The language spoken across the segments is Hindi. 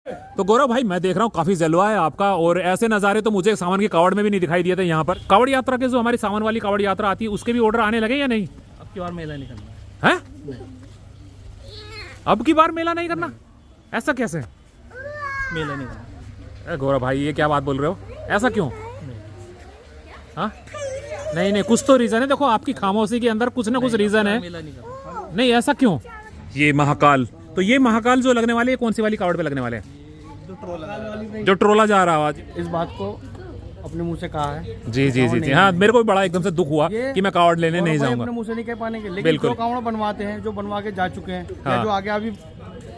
तो गौरव भाई मैं देख रहा हूँ काफी जलवा है आपका, और ऐसे नज़ारे तो मुझे सावन की कावड़ में भी नहीं दिखाई दिए थे यहाँ पर। कावड़ यात्रा के जो हमारी सावन वाली कावड़ यात्रा आती है उसके भी ऑर्डर आने लगे या नहीं? अब की बार मेला नहीं करना है। अब की बार मेला नहीं करना? ऐसा कैसे? मेला नहीं करना। गौरव भाई ये क्या बात बोल रहे हो, ऐसा क्यों? हाँ नहीं कुछ तो रीजन है। देखो आपकी खामोशी के अंदर कुछ ना कुछ रीजन है। मेला नहीं करना। नहीं ऐसा क्यों? ये महाकाल, तो ये महाकाल जो लगने वाले है कौन सी वाली कावड़ पे लगने वाले हैं? जो ट्रोला जा रहा है आज। इस बात को अपने मुंह से कहा है। जी हाँ, मेरे को भी बड़ा एकदम से दुख हुआ कि मैं कावड़ लेने नहीं जाऊंगा। अपने मुंह से नहीं कह पाने के, लेकिन जो कावड़ बनवाते हैं, जो बनवा के जा चुके हैं या जो आगे अभी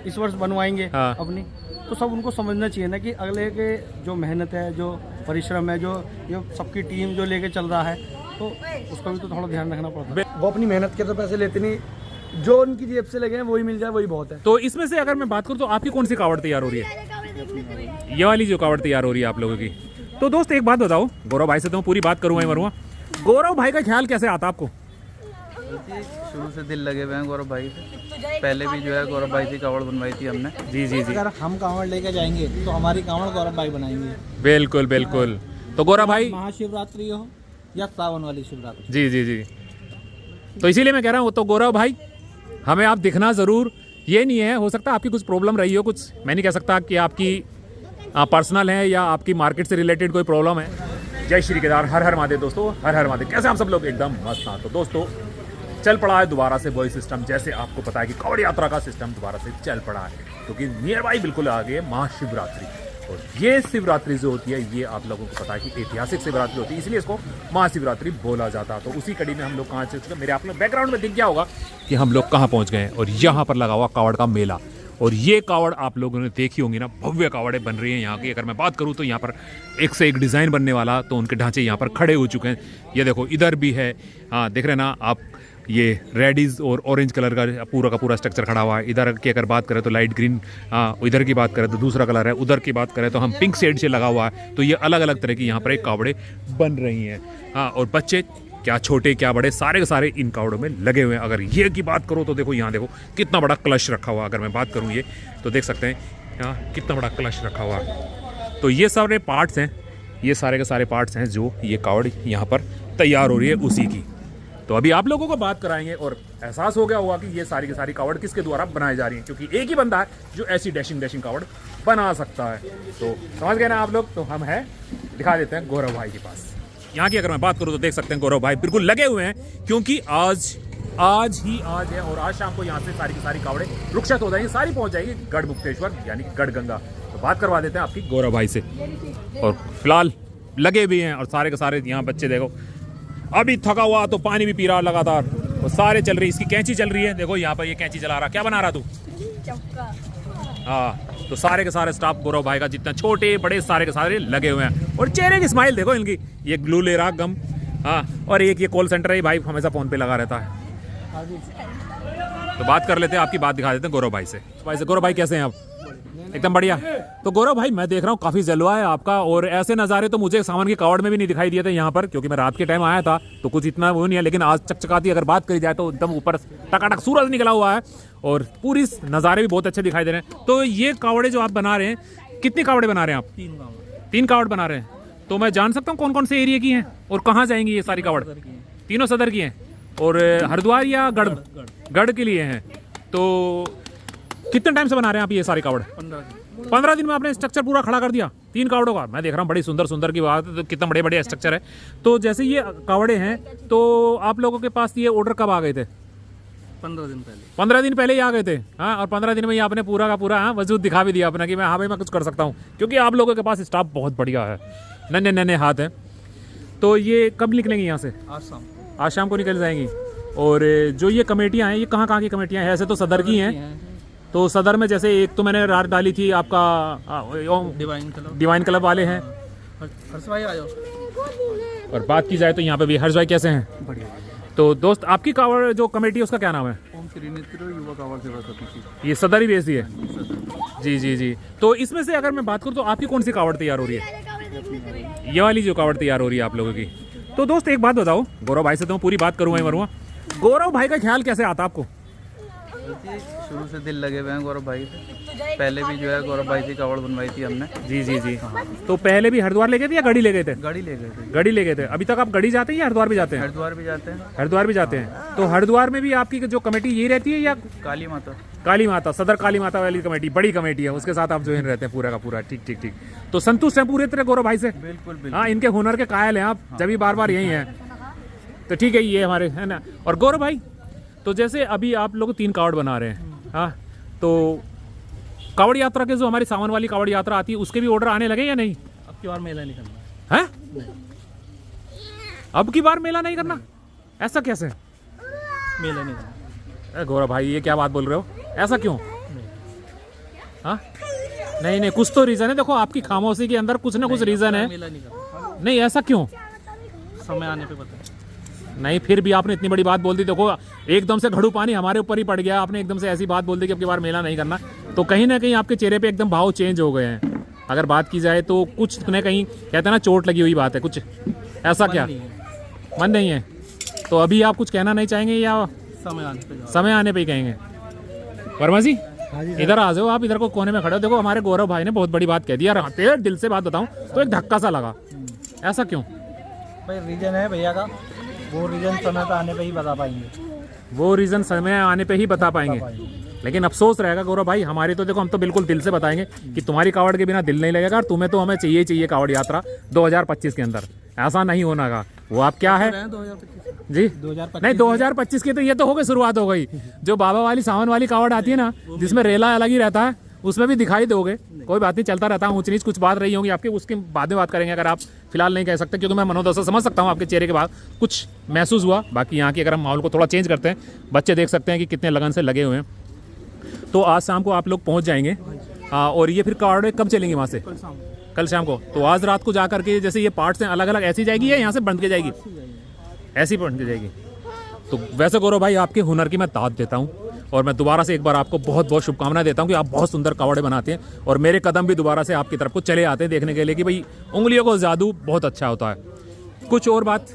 इस वर्ष बनवाएंगे अपनी, तो सब उनको समझना चाहिए ना कि अगले के जो मेहनत है, जो परिश्रम है, जो ये सबकी टीम जो लेके चल रहा है, तो उसका भी तो थोड़ा ध्यान रखना पड़ता है। वो अपनी मेहनत के तो पैसे लेते नहीं, जो उनकी जेब से लगे हैं वही मिल जाए वही बहुत है। तो इसमें से अगर मैं बात करूं तो आपकी कौन सी कावड़ तैयार हो रही है? ये वाली जो कावड़ तैयार हो रही है आप लोगों की। तो दोस्त एक बात बताओ, गौरव भाई से तो मैं पूरी बात करूंगा ही मरूंगा। गौरव भाई का ख्याल कैसे आता आपको? शुरू से दिल लगे हुए हैं गौरव भाई से। पहले भी जो है गौरव भाई की कावड़ बनवाई थी हमने। जी अगर हम कावड़ लेके जाएंगे तो हमारी कावड़ गौरव भाई बनाएंगे। बिल्कुल। तो गौरव भाई, महाशिवरात्रि हो या सावन वाली शिवरात्रि। जी तो इसीलिए मैं कह रहा हूँ, तो गौरव भाई हमें आप दिखना ज़रूर। ये नहीं है, हो सकता है आपकी कुछ प्रॉब्लम रही हो, कुछ मैं नहीं कह सकता कि आपकी पर्सनल है या आपकी मार्केट से रिलेटेड कोई प्रॉब्लम है। जय श्री केदार, हर हर महादेव दोस्तों, हर हर महादेव। कैसे आप सब लोग? एकदम मस्त। हाँ तो दोस्तों चल पड़ा है दोबारा से वही सिस्टम, जैसे आपको पता है कि कावड़ यात्रा का सिस्टम दोबारा से चल पड़ा है, क्योंकि नियर बाई बिल्कुल आ गए महाशिवरात्रि। और ये शिवरात्रि जो होती है, ये आप लोगों को पता है कि ऐतिहासिक शिवरात्रि होती है, इसलिए इसको महाशिवरात्रि बोला जाता है। तो उसी कड़ी में हम लोग कहाँ चल, मेरे आप लोग बैकग्राउंड में दिख गया होगा कि हम लोग कहाँ पहुँच गए हैं। और यहाँ पर लगा हुआ कावड़ का मेला, और ये कावड़ आप लोगों ने देखी होंगी ना, भव्य कावड़ें बन रही हैं यहाँ की। अगर मैं बात करूँ तो यहाँ पर एक से एक डिज़ाइन बनने वाला, तो उनके ढांचे यहाँ पर खड़े हो चुके हैं। ये देखो इधर भी है, हाँ देख रहे ना आप, ये रेडिश और ऑरेंज कलर का पूरा स्ट्रक्चर खड़ा हुआ है। इधर की अगर बात करें तो लाइट ग्रीन, इधर की बात करें तो दूसरा कलर है, उधर की बात करें तो हम पिंक शेड से लगा हुआ है। तो ये अलग अलग तरह की यहाँ पर एक कावड़े बन रही हैं। हाँ, और बच्चे क्या छोटे क्या बड़े, सारे के सारे इन कावड़ों में लगे हुए हैं। अगर ये की बात करो तो देखो यहाँ देखो कितना बड़ा कलश रखा हुआ। अगर मैं बात करूँ ये तो देख सकते हैं यहाँ कितना बड़ा कलश रखा हुआ है। तो ये सारे पार्ट्स हैं, ये सारे के सारे पार्ट्स हैं जो ये कावड़ यहाँ पर तैयार हो रही है उसी की। तो अभी आप लोगों को बात कराएंगे और एहसास हो गया होगा कि ये सारी की सारी कावड़ किसके द्वारा बनाई जा रही है, क्योंकि एक ही बंदा है जो ऐसी डैशिंग कावड़ बना सकता है। तो समझ गए ना आप लोग? तो हम हैं, दिखा देते हैं गौरव भाई के पास। यहाँ की अगर मैं बात करूँ तो देख सकते हैं गौरव भाई बिल्कुल लगे हुए हैं, क्योंकि आज है और आज शाम को यहाँ से सारी की सारी कावड़े रुक्षत हो जाएंगी, सारी पहुँच जाएगी गढ़ मुक्तेश्वर यानी कि गढ़ गंगा। तो बात करवा देते हैं आपकी गौरव भाई से। और फिलहाल लगे भी हैं और सारे के सारे यहाँ बच्चे देखो अभी थका हुआ तो पानी भी पी रहा लगातार, वो सारे चल रही। इसकी कैंची चल रही है, देखो यहाँ पर ये कैंची चला रहा। क्या बना रहा तू? हाँ, तो सारे के सारे स्टाफ गौरव भाई का जितना छोटे बड़े सारे के सारे लगे हुए हैं। और चेहरे की स्माइल देखो इनकी, ये ग्लू ले रहा गम। हाँ, और एक ये कॉल सेंटर है, भाई हमेशा फोन पे लगा रहता है। तो बात कर लेते हैं, आपकी बात दिखा देते हैं गौरव भाई से। गौरव भाई कैसे हैं आप? एकदम बढ़िया। तो गौरव भाई मैं देख रहा हूँ काफी जलवा है आपका, और ऐसे नज़ारे तो मुझे सावन की कावड़ में भी नहीं दिखाई दिए थे यहाँ पर, क्योंकि मैं रात के टाइम आया था तो कुछ इतना वो नहीं है। लेकिन आज चकचकाती अगर बात करी जाए तो एकदम ऊपर टकाटक सूरज निकला हुआ है और पूरी नज़ारे भी बहुत अच्छे दिखाई दे रहे हैं। तो ये कावड़े जो आप बना रहे हैं, कितनी कावड़े बना रहे हैं आप? 3 कावड़ बना रहे हैं। तो मैं जान सकता हूँ कौन कौन से एरिया की हैं और कहाँ जाएंगी ये सारी कावड़? तीनों सदर की हैं। और हरिद्वार या गढ़ के लिए हैं। तो कितने टाइम से बना रहे हैं आप ये सारी कावड़? 15 दिन में आपने स्ट्रक्चर पूरा खड़ा कर दिया 3 कावड़ों का। मैं देख रहा हूँ बड़ी सुंदर की बात है, तो कितना बड़े स्ट्रक्चर है। तो जैसे ये कावड़े हैं, तो आप लोगों के पास ये ऑर्डर कब आ गए थे? 15 दिन पहले। 15 दिन पहले ही आ गए थे। हाँ, और 15 दिन में ही आपने पूरा का पूरा वजूद दिखा भी दिया अपना कि मैं हाँ भाई मैं कुछ कर सकता हूँ, क्योंकि आप लोगों के पास स्टाफ बहुत बढ़िया है, नन्हे हाथ हैं। तो ये कब निकलेंगे यहाँ से? आज शाम को निकल जाएंगी। और जो ये कमेटियाँ हैं, ये कहाँ की कमेटियाँ हैं? ऐसे तो सदर की हैं। तो सदर में जैसे एक तो मैंने रात डाली थी आपका डिवाइन क्लब वाले हैं। हर्ष भाई आ जाओ। और बात की जाए तो यहाँ पे भी हर्ष भाई कैसे हैं? बढ़िया। तो दोस्त आपकी कावड़ जो कमेटी है उसका क्या नाम है? ओम श्री नेत्र युवा कावड़ सेवा समिति। ये सदर ही बेचती है? जी। तो इसमें से अगर मैं बात करूँ तो आपकी कौन सी कावड़ तैयार हो रही है? ये वाली जो कावड़ तैयार हो रही है आप लोगों की। तो दोस्त एक बात बताओ, गौरव भाई से तो मैं पूरी बात करूँगा ही मरूँगा। गौरव भाई का ख्याल कैसे आता आपको? बल्कि शुरू से दिल लगे हुए हैं गौरव भाई से। पहले भी जो है गौरव भाई से कावड़ बनवाई थी हमने। जी जी जी। तो पहले भी हरिद्वार ले गए थे या गढ़ी ले गए थे? गाड़ी ले गए थे। गढ़ी ले गए थे। अभी तक आप गढ़ी जाते हैं या हरिद्वार भी जाते हैं? हरिद्वार भी जाते हैं। हरिद्वार भी जाते हैं। तो हरिद्वार में भी आपकी जो कमेटी यही रहती है या काली माता? काली माता, सदर काली माता वाली कमेटी, बड़ी कमेटी है, उसके साथ आप जो रहते हैं पूरा का पूरा। ठीक ठीक ठीक। तो संतुष्ट हैं पूरे तरह गौरव भाई से? बिल्कुल बिल्कुल। हाँ, इनके हुनर के कायल हैं आप, जब भी बार बार यही हैं। तो ठीक है, ये हमारे है ना। और गौरव भाई, तो जैसे अभी आप लोग 3 कावड़ बना रहे हैं, हाँ, तो कावड़ यात्रा के जो हमारी सावन वाली कावड़ यात्रा आती है उसके भी ऑर्डर आने लगे या नहीं? अब की बार मेला नहीं करना है? अब की बार मेला नहीं करना? ऐसा कैसे? मेला नहीं करना। गौरव भाई, ये क्या बात बोल रहे हो? ऐसा क्यों? हाँ, नहीं नहीं, कुछ तो रीजन है। देखो, आपकी खामोशी के अंदर कुछ ना कुछ रीजन है। मेला नहीं करना, नहीं, ऐसा क्यों? समय आने पे पता है। नहीं, फिर भी आपने इतनी बड़ी बात बोल दी। देखो, एकदम से घड़ू पानी हमारे ऊपर ही पड़ गया। आपने एकदम से ऐसी बात बोल दी कि अब की बार मेला नहीं करना। तो कहीं ना कहीं आपके चेहरे पे एकदम भाव चेंज हो गए हैं। अगर बात की जाए तो कुछ न कहीं कहते हैं ना, चोट लगी हुई बात है कुछ। ऐसा क्या? मन नहीं है? तो अभी आप कुछ कहना नहीं चाहेंगे या समय आने पे ही कहेंगे? वर्मा जी, इधर आ जाओ आप, इधर को कोने में खड़े हो। देखो, हमारे गौरव भाई ने बहुत बड़ी बात कह दी यार। तेरे दिल से बात बताऊं तो एक धक्का सा लगा। ऐसा क्यों? भाई रीजन है भैया का, वो रीजन समय पे आने पे ही बता पाएंगे। वो रीजन समय आने पे ही बता पाएंगे। लेकिन अफसोस रहेगा गौरव भाई, हमारी तो देखो, हम तो बिल्कुल दिल से बताएंगे कि तुम्हारी कावड़ के बिना दिल नहीं लगेगा और तुम्हें तो हमें चाहिए कावड़ यात्रा 2025 के अंदर। ऐसा नहीं होना का। वो आप क्या है जी? 2025 नहीं, 2025 की तो ये तो हो गई, शुरुआत हो गई। जो बाबा वाली सावन वाली कावड़ आती है ना, जिसमें रेला अलग ही रहता है, उसमें भी दिखाई दोगे। कोई बात नहीं, चलता रहता है। ऊंच नीच कुछ बात रही होंगी आपकी, उसके बाद में बात करेंगे। अगर आप फिलहाल नहीं कह सकते, क्योंकि मैं मनोदशा समझ सकता हूँ आपके चेहरे के बाद कुछ महसूस हुआ। बाकी यहाँ की अगर हम माहौल को थोड़ा चेंज करते हैं, बच्चे देख सकते हैं कि कितने लगन से लगे हुए हैं। तो आज शाम को आप लोग पहुँच जाएंगे। और ये फिर कावड़ कब चलेंगे वहाँ से? कल शाम को। तो आज रात को जा करके जैसे ये पार्ट्स हैं अलग अलग, ऐसी जाएगी या यहाँ से बंध के जाएगी? ऐसी बंध के जाएगी। तो वैसे गौरव भाई, आपके हुनर की मैं दाद देता हूँ और मैं दोबारा से एक बार आपको बहुत बहुत शुभकामनाएं देता हूँ कि आप बहुत सुंदर कावड़े बनाते हैं। और मेरे कदम भी दोबारा से आपकी तरफ को चले आते हैं देखने के लिए कि भाई उंगलियों को जादू बहुत अच्छा होता है। कुछ और बात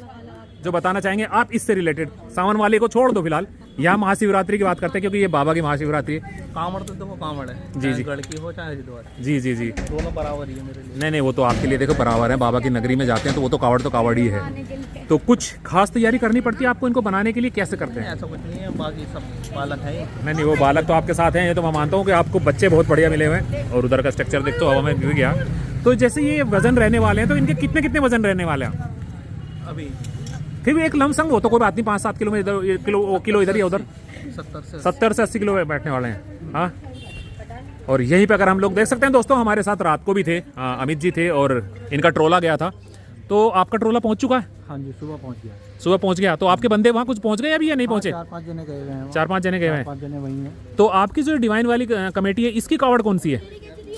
जो बताना चाहेंगे आप इससे रिलेटेड? सावन वाले को छोड़ दो फिलहाल, यहाँ महाशिवरात्रि की बात करते हैं, क्योंकि ये बाबा की महाशिवरात्रि है। कांवड़ तो देखो कांवड़ है जी जी, लड़की हो चाहे हरिद्वार, जी जी जी, दोनों बराबर ही है मेरे लिए। नहीं नहीं, वो तो आपके लिए देखो बराबर है। बाबा की नगरी में जाते हैं तो वो तो कावड़ ही है। तो कुछ खास तैयारी करनी पड़ती है आपको इनको बनाने के लिए? कैसे करते हैं? ऐसा कुछ नहीं है, बाकी सब बालक है। नहीं, वो बालक तो आपके साथ हैं। ये तो मैं मानता हूँ कि आपको बच्चे बहुत बढ़िया मिले हुए हैं। और उधर का स्ट्रक्चर देख तो हवा में गिर गया। तो जैसे ये वजन रहने वाले हैं, तो इनके कितने कितने वजन रहने वाले हैं अभी? फिर भी एक लमसम हो तो कोई बात नहीं, 5-7 किलो में इधर, किलो इधर या उधर, 70 से 80 किलो में बैठने वाले हैं। हाँ, और यहीं पे अगर हम लोग देख सकते हैं दोस्तों, हमारे साथ रात को भी थे, अमित जी थे और इनका ट्रोला गया था। तो आपका ट्रोला पहुंच चुका है? हाँ जी, सुबह पहुंच गया। सुबह पहुंच गया। तो आपके बंदे वहाँ कुछ पहुंच गए अभी या नहीं पहुंचे? 4-5 जने गए हुए हैं। 4-5 जने गए हुए हैं। 5 जने वही हैं। तो आपकी जो डिवाइन वाली कमेटी है, इसकी कावड़ कौन सी है?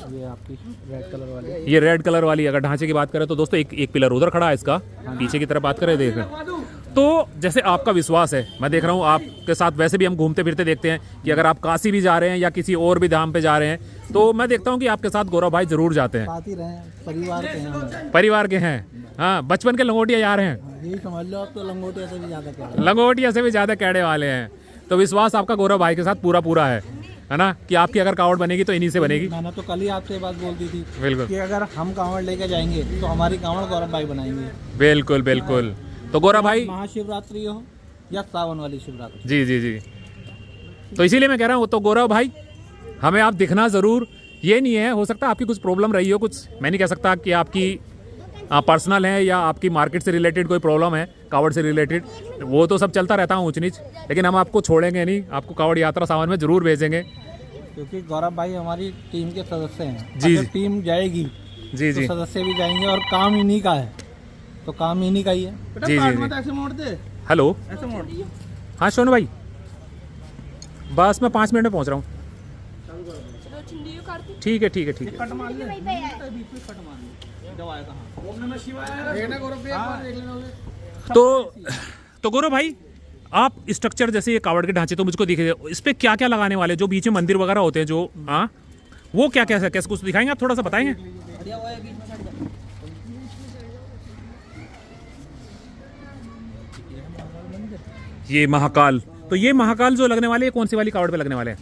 ये आपकी रेड कलर वाली। ये रेड कलर वाली। अगर ढांचे की बात करें तो दोस्तों एक पिलर उधर खड़ा है इसका, पीछे की तरफ बात करें देख रहे हैं। तो जैसे आपका विश्वास है, मैं देख रहा हूँ आपके साथ वैसे भी हम घूमते फिरते देखते हैं कि अगर आप काशी भी जा रहे हैं या किसी और भी धाम पे जा रहे हैं, तो मैं देखता हूँ कि आपके साथ गौरव भाई जरूर जाते हैं। साथ ही रहे, परिवार के हैं। परिवार के हैं, हाँ, बचपन के लंगोटिया यार हैं। यही समझ लो, आप तो लंगोटिया से भी ज्यादा क्या, लंगोटिया से भी ज्यादा कैड़े वाले हैं। तो विश्वास आपका गौरव भाई के साथ पूरा है ना, कि आपकी अगर कावड़ बनेगी तो इन्हीं से बनेगी। मैंने तो कल ही आपसे बात बोल दी थी बिल्कुल कि अगर हम कावड़ लेके जाएंगे तो हमारी कावड़ गौरव भाई बनाएंगे। बिल्कुल बिल्कुल। तो गौरव भाई, महाशिवरात्रि हो या सावन वाली शिवरात्रि। जी जी जी, तो इसीलिए मैं कह रहा हूँ, तो गौरव भाई हमें आप दिखना ज़रूर। ये नहीं है, हो सकता है आपकी कुछ प्रॉब्लम रही हो, कुछ मैं नहीं कह सकता कि आपकी पर्सनल है या आपकी मार्केट से रिलेटेड कोई प्रॉब्लम है, कावड़ से रिलेटेड, वो तो सब चलता रहता है ऊंच नीच। लेकिन हम आपको छोड़ेंगे नहीं, आपको कावड़ यात्रा सावन में जरूर भेजेंगे, क्योंकि गौरव भाई हमारी टीम के सदस्य हैं। जी अगर टीम जाएगी जी जी तो सदस्य भी जाएंगे और काम इन्हीं का है, तो काम इन्हीं का ही है। जी जी। ऐसे मोड़ दे, हेलो, ऐसे मोड़। हाँ सोनू भाई, बस मैं 5 मिनट में पहुँच रहा हूँ। ठीक है ठीक है ठीक है। कट मार ले, बीच में कट मार ले, जब आया था। ओम नमः शिवाय। देखना गौरव, एक बार देख लेना। तो गौरव भाई, आप स्ट्रक्चर जैसे ये कावड़ के ढांचे तो मुझको दिखे, इस पे क्या क्या लगाने वाले, जो बीच में मंदिर वगैरह होते हैं जो, हाँ, वो क्या कैसे कैसे कुछ दिखाएंगे आप, थोड़ा सा बताएंगे? ये महाकाल तो ये महाकाल जो लगने वाले, कौन सी वाली कावड़ पे लगने वाले हैं?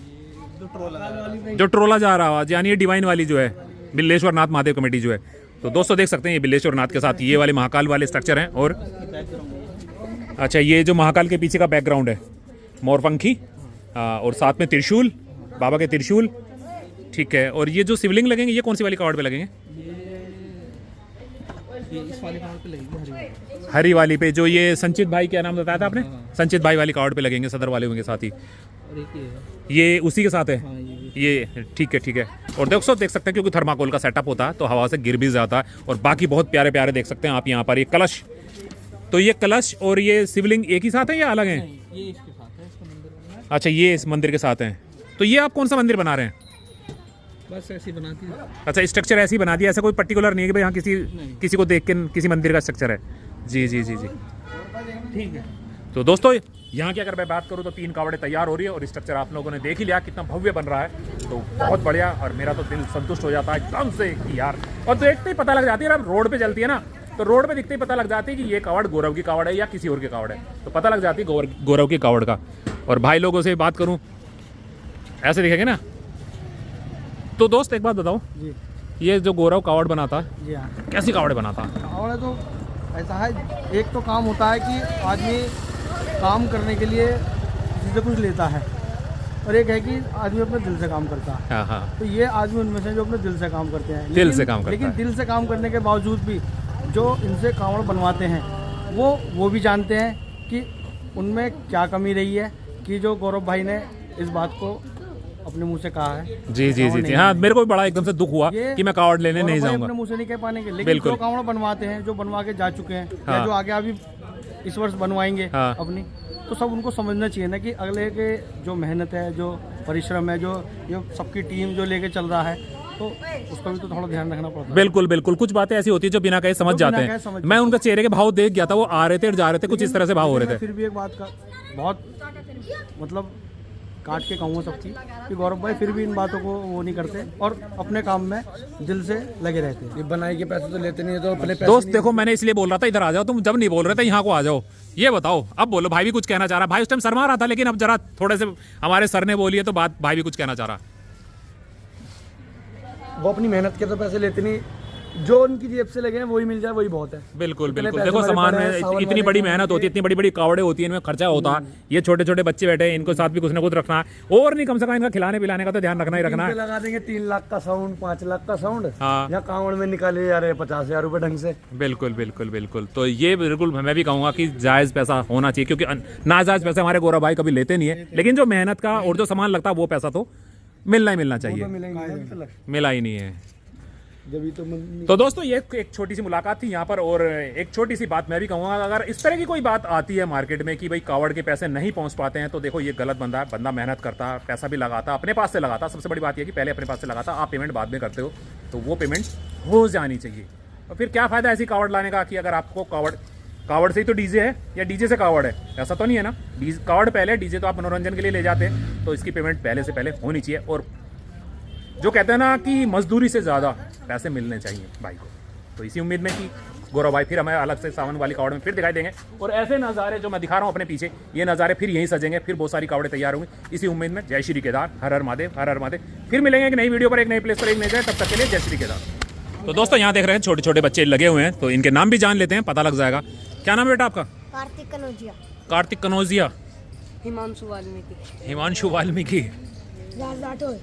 जो ट्रोला जा रहा है, यानी ये डिवाइन वाली जो है, बिल्लेश्वर नाथ महादेव कमेटी जो है। तो दोस्तों देख सकते हैं ये बिल्लेश्वर नाथ के साथ ये वाले महाकाल वाले स्ट्रक्चर हैं। और अच्छा, ये जो महाकाल के पीछे का बैकग्राउंड है, मोरपंखी और साथ में त्रिशूल, बाबा के त्रिशूल, ठीक है। और ये जो शिवलिंग लगेंगे ये कौन सी वाली कावड़ पे लगेंगे? इस वाली कावड़ पे लगेगी, हरी वाली पे, जो ये संचित भाई, क्या नाम बताया था आपने? संचित भाई वाली कावड़ पे लगेंगे, सदर वाले होंगे साथ ही। ये उसी के साथ है, ये ठीक है ठीक है। और देख सकते हैं क्योंकि थर्माकोल का सेटअप होता है तो हवा से गिर भी जाता है। और बाकी बहुत प्यारे प्यारे देख सकते हैं आप यहाँ पर ये कलश। तो ये कलश और ये शिवलिंग एक ही साथ है या अलग हैं? ये इसके साथ है, इसका मंदिर बना है। अच्छा, ये इस मंदिर के साथ हैं। तो ये आप कौन सा मंदिर बना रहे हैं? बस ऐसी बनाती है। अच्छा, स्ट्रक्चर ऐसी बना दिया, ऐसा कोई पर्टिकुलर नहीं है कि भाई यहाँ किसी को देख के किसी मंदिर का स्ट्रक्चर है। जी जी जी जी, ठीक है। तो दोस्तों यहाँ की अगर मैं बात करूँ तो 3 कावड़े तैयार हो रही है और स्ट्रक्चर आप लोगों ने देख ही लिया कितना भव्य बन रहा है। तो बहुत बढ़िया, और मेरा तो दिल संतुष्ट हो जाता है एकदम से कि यार। और देखते ही पता लग जाती है, अब रोड पे चलती है ना, तो रोड पे दिखते ही पता लग जाती है कि ये कावड़ गौरव की कावड़ है या किसी और की कावड़ है, तो पता लग जाती है गौरव की कावड़ का। और भाई लोगों से बात करूँ, ऐसे दिखेंगे ना। तो दोस्त एक बात बताओ जी, ये जो गौरव कावड़ बनाता, जी हाँ, कैसी कावड़ बनाता? कावड़ तो ऐसा है, एक तो काम होता है कि आदमी काम करने के लिए किसी से कुछ लेता है, और एक है कि आदमी अपने दिल से काम करता है। हाँ हाँ, तो ये आदमी उनमें से जो अपने दिल से काम करते हैं, दिल से काम करता लेकिन है। दिल से काम करने के बावजूद भी जो इनसे कावड़ बनवाते हैं वो भी जानते हैं कि उनमें क्या कमी रही है, कि जो गौरव भाई ने इस बात को अपने मुंह से कहा है। जी जी जी जी, हाँ, मेरे को भी बड़ा एकदम से दुख हुआ कि मैं कावड़ लेने नहीं जाऊंगा। अपने मुंह से नहीं कह पाएंगे, लेकिन बिल्कुल। जो कावड़ बनवाते हैं, जो बनवा के जा चुके हैं, हाँ। या जो आगे अभी इस वर्ष बनवाएंगे हाँ। अपनी, तो सब उनको समझना चाहिए ना कि अगले के जो मेहनत है, जो परिश्रम है, जो ये सबकी टीम जो लेके चल रहा है, तो उसका भी तो थोड़ा ध्यान रखना पड़ता है। बिल्कुल बिल्कुल, कुछ बातें ऐसी होती है जो बिना कहे समझ जाते हैं। मैं उनका चेहरे के भाव देख गया था, वो आ रहे थे और जा रहे थे, कुछ इस तरह से भाव हो रहे थे। फिर भी एक बात का बहुत मतलब काट के कहूँगा सबकी, कि गौरव भाई फिर भी इन बातों को वो नहीं करते और अपने काम में दिल से लगे रहते हैं। ये बनाई के पैसे तो लेते नहीं है, तो अपने दोस्त देखो, मैंने इसलिए बोल रहा था इधर आ जाओ, तुम जब नहीं बोल रहे थे यहाँ को आ जाओ। ये बताओ, अब बोलो, भाई भी कुछ कहना चाह रहा। भाई उस टाइम शर्मा रहा था, लेकिन अब जरा थोड़े से हमारे सर ने बोली है तो बात, भाई भी कुछ कहना चाह रहा। वो अपनी मेहनत के तो पैसे लेते नहीं, जो उनकी जेब से लगे हैं वही मिल जाए, वही बहुत है। बिल्कुल बिल्कुल, देखो सामान में इतनी बड़ी मेहनत होती है, इतनी बड़ी बड़ी कावड़े होती है, इनमें खर्चा होता है। ये छोटे छोटे बच्चे बैठे हैं, इनको साथ भी कुछ ना कुछ रखना है, और नहीं कम से कम इनका खिलाने पिलाने का तो ध्यान रखना ही रखना है। लगा देंगे 3 लाख का साउंड, 5 लाख का साउंड, हाँ, या कावड़ में निकाले जा रहे हैं 50,000 रुपए ढंग से। बिल्कुल बिल्कुल बिल्कुल। तो ये बिल्कुल मैं भी कहूँगा कि जायज़ पैसा होना चाहिए, क्योंकि नाजायज़ पैसे हमारे गौरव भाई कभी लेते नहीं है, लेकिन जो मेहनत का और जो सामान लगता है वो पैसा तो मिलना ही मिलना चाहिए। मिला ही नहीं है। तो दोस्तों ये एक छोटी सी मुलाकात थी यहाँ पर, और एक छोटी सी बात मैं भी कहूँगा, अगर इस तरह की कोई बात आती है मार्केट में कि भाई कावड़ के पैसे नहीं पहुँच पाते हैं, तो देखो ये गलत बंदा है। बंदा मेहनत करता, पैसा भी लगाता, अपने पास से लगाता। सबसे बड़ी बात यह कि पहले अपने पास से लगाता, आप पेमेंट बाद में करते हो, तो वो पेमेंट हो जानी चाहिए। और फिर क्या फ़ायदा ऐसी कावड़ लाने का कि अगर आपको कावड़ से ही तो डीजे है या डीजे से कावड़ है, ऐसा तो नहीं है ना। कावड़ पहले, डीजे तो आप मनोरंजन के लिए ले जाते हैं, तो इसकी पेमेंट पहले से पहले होनी चाहिए। और जो कहते हैं ना कि मजदूरी से ज़्यादा पैसे मिलने चाहिए भाई को। तो इसी उम्मीद में कि गौरव भाई फिर हमें अलग से सावन वाली कावड़ में फिर दिखाई देंगे, और ऐसे नज़ारे जो मैं दिखा रहा हूँ अपने पीछे, ये नज़ारे फिर यहीं सजेंगे, फिर बहुत सारी कावड़ें तैयार होंगी। इसी उम्मीद में जय श्री केदार, हर हर महादेव, हर हर महादेव। फिर मिलेंगे एक नई वीडियो पर, एक नई प्लेस पर, एक नई जगह। तब तक के लिए जय श्री केदार। तो दोस्तों यहाँ देख रहे हैं छोटे छोटे बच्चे लगे हुए हैं, तो इनके नाम भी जान लेते हैं, पता लग जाएगा। क्या नाम है बेटा आपका? कार्तिक कनौजिया। कार्तिक कनौजिया। हिमांशु वाल्मीकि। हिमांशु वाल्मीकि। राज राठौर।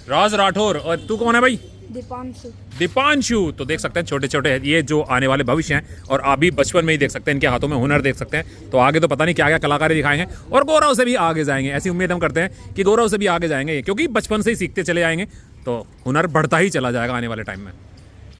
राज राठौर। और तू कौन है भाई? दीपांशु। दीपांशु। तो देख सकते हैं छोटे छोटे ये जो आने वाले भविष्य हैं, और अभी बचपन में ही देख सकते हैं, इनके हाथों में हुनर देख सकते हैं। तो आगे तो पता नहीं क्या क्या कलाकारी दिखाएंगे, और गौरव से भी आगे जाएंगे। ऐसी उम्मीद हम करते हैं कि गौरव से भी आगे जाएंगे, क्योंकि बचपन से ही सीखते चले जाएंगे, तो हुनर बढ़ता ही चला जाएगा आने वाले टाइम में।